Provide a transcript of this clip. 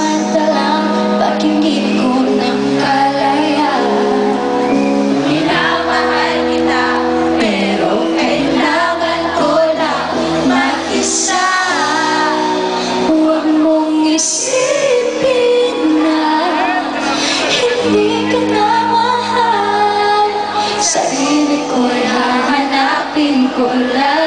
pansamantalang pag-ingit ko ng kalayaan. Minamahal kita, pero kailangan ko lang mag-isa. Huwag mong isipin na hindi ka na mahal. Sarili ko'y hahanapin ko lang.